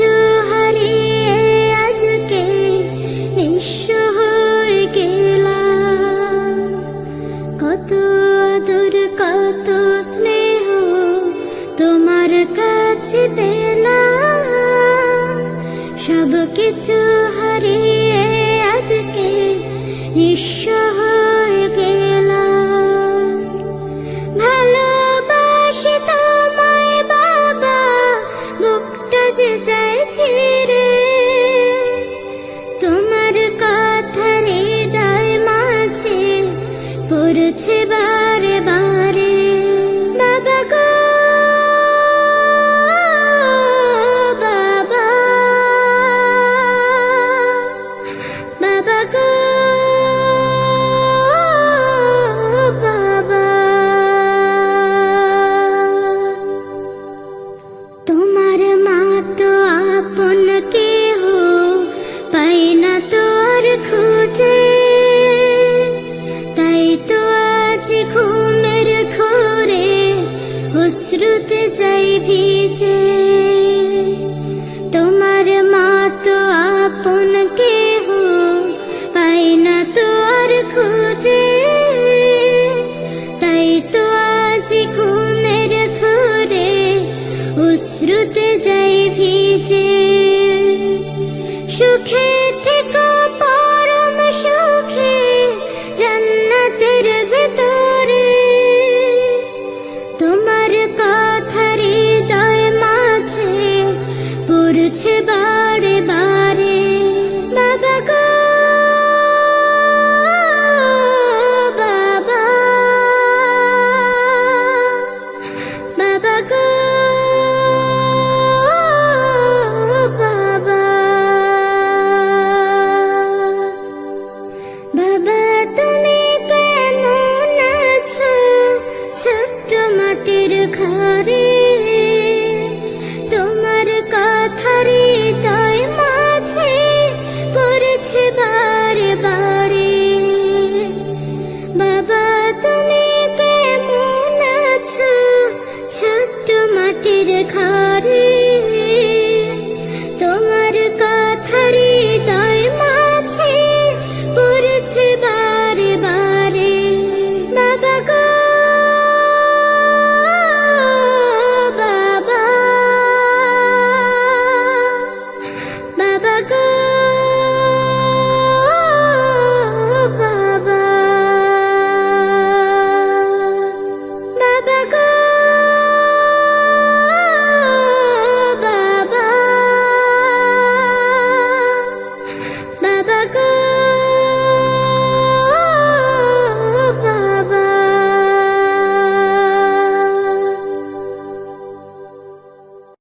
কিছু হারিয়ে আজকে নিঃস্ব হয়ে গেলাম। কত আদর কত স্নেহ তোমার কাছে পেলাম, সব কিছু হারিয়ে আজকে নিঃস্ব হয়ে গেলাম। ভালোবাসি তোমায় বাবা, বুকটা যে চাইছে রে, তোমার কথা হৃদয় মাঝে পড়ছে বারে বারে। বাবা গো বাবা, বাবা গো বাবা, তোমার মা তো আপন কেহ পাই না তো আর খুঁজে, তাই তো আজ ঘুমের ঘোরে অশ্রুতে যাই ভিজে। তোমার মা তো আপন কেহ পাই না তো আর খুঁজে, তাই তো আজ ঘুমের ঘোরে অশ্রুতে যাই ভিজে। সুখে থেকো পরম সুখে জান্নাতের ভেতরে, তোমার কথা হৃদয় মাঝে পড়ছে বারে বারে।